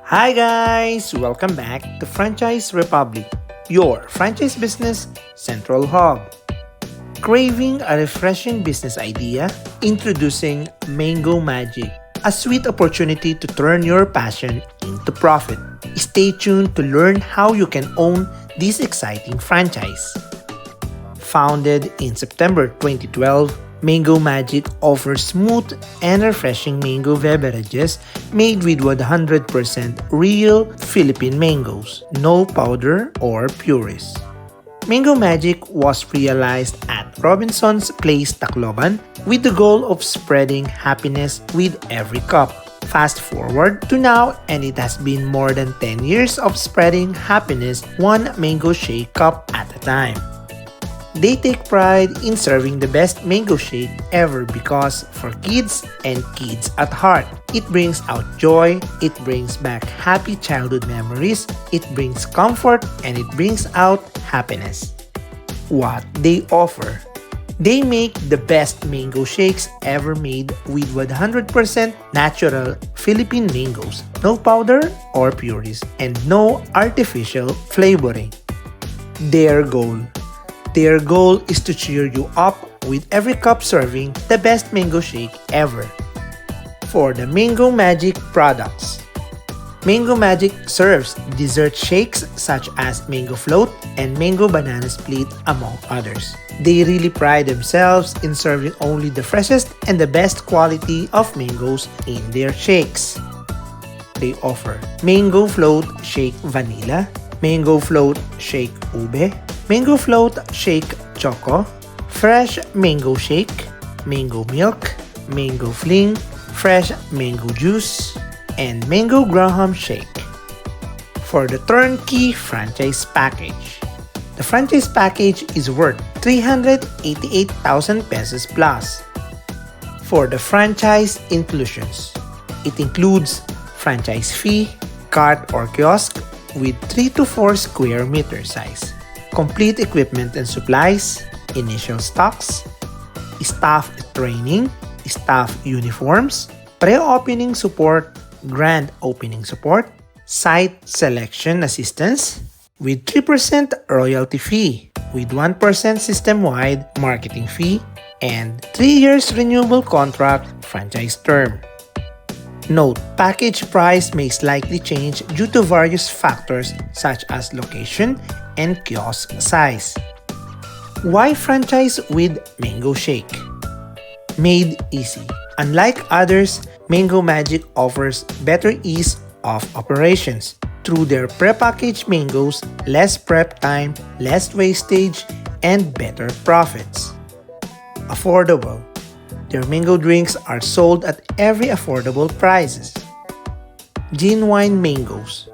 Hi guys! Welcome back to Franchise Republic, your franchise business central hub. Craving a refreshing business idea? Introducing Mango Magic, a sweet opportunity to turn your passion into profit. Stay tuned to learn how you can own this exciting franchise. Founded in September 2012, Mango Magic offers smooth and refreshing mango beverages made with 100% real Philippine mangoes, no powder or purees. Mango Magic was realized at Robinson's Place, Tacloban with the goal of spreading happiness with every cup. Fast forward to now, and it has been more than 10 years of spreading happiness one mango shake cup at a time. They take pride in serving the best mango shake ever because for kids and kids at heart, it brings out joy, it brings back happy childhood memories, it brings comfort, and it brings out happiness. What they offer? They make the best mango shakes ever made with 100% natural Philippine mangoes, no powder or purees, and no artificial flavoring. Their goal? Their goal is to cheer you up with every cup serving the best mango shake ever. For the Mango Magic products, Mango Magic serves dessert shakes such as mango float and mango banana split among others. They really pride themselves in serving only the freshest and the best quality of mangoes in their shakes. They offer Mango Float Shake Vanilla, Mango Float Shake Ube, Mango Float Shake Choco, Fresh Mango Shake, Mango Milk, Mango Fling, Fresh Mango Juice, and Mango Graham Shake. For the turnkey franchise package, the franchise package is worth 388,000 pesos plus. For the franchise inclusions, it includes franchise fee, cart or kiosk with 3 to 4 square meter size, complete equipment and supplies, initial stocks, staff training, staff uniforms, pre-opening support, grand opening support, site selection assistance, with 3% royalty fee, with 1% system-wide marketing fee, and 3 years renewable contract franchise term. Note, package price may slightly change due to various factors such as location and kiosk size. Why franchise with Mango Shake? Made easy. Unlike others, Mango Magic offers better ease of operations. Through their prepackaged mangoes, less prep time, less wastage, and better profits. Affordable. Their mango drinks are sold at every affordable prices. Genuine mangoes.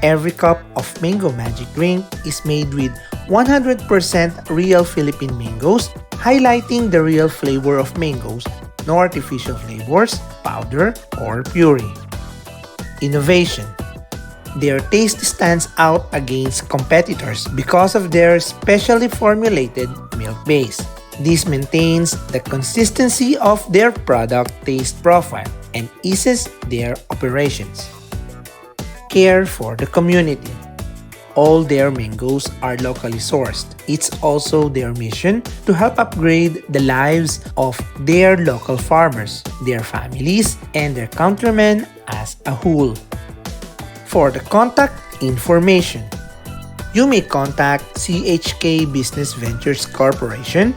Every cup of Mango Magic drink is made with 100% real Philippine mangoes, highlighting the real flavor of mangoes, no artificial flavors, powder, or puree. Innovation. Their taste stands out against competitors because of their specially formulated milk base. This maintains the consistency of their product taste profile and eases their operations. Care for the community. All their mangoes are locally sourced. It's also their mission to help upgrade the lives of their local farmers, their families, and their countrymen as a whole. For the contact information, you may contact CHK Business Ventures Corporation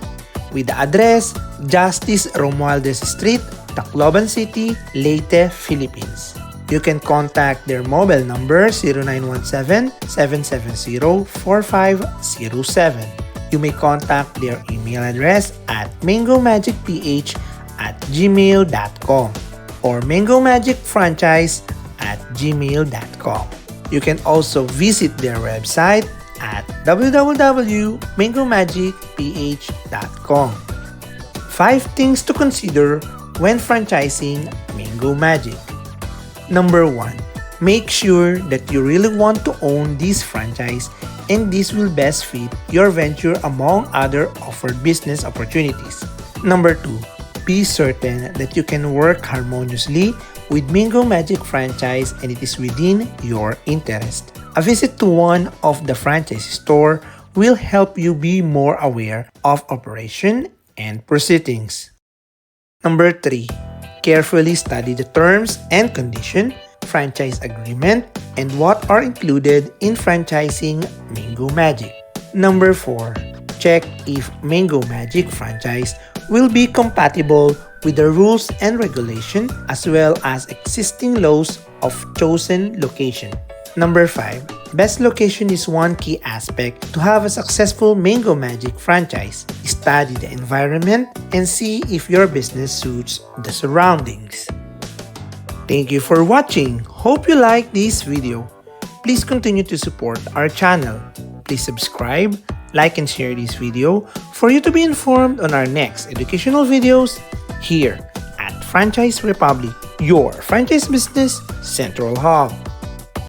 with the address Justice Romualdez Street, Tacloban City, Leyte, Philippines. You can contact their mobile number 0917-770-4507. You may contact their email address at mangomagicph@gmail.com or mangomagicfranchise@gmail.com. You can also visit their website at www.mangomagicph.com. 5 things to consider when franchising Mango Magic. Number 1. Make sure that you really want to own this franchise and this will best fit your venture among other offered business opportunities. Number 2. Be certain that you can work harmoniously with Mango Magic franchise and it is within your interest. A visit to one of the franchise store will help you be more aware of operation and proceedings. Number 3. Carefully study the terms and condition, franchise agreement, and what are included in franchising Mango Magic. Number 4. Check if Mango Magic franchise will be compatible with the rules and regulation as well as existing laws of chosen location. Number 5. Best location is one key aspect to have a successful Mango Magic franchise. Study the environment and see if your business suits the surroundings. Thank you for watching. Hope you like this video. Please continue to support our channel. Please subscribe, like and share this video for you to be informed on our next educational videos here at Franchise Republic, your franchise business central hub.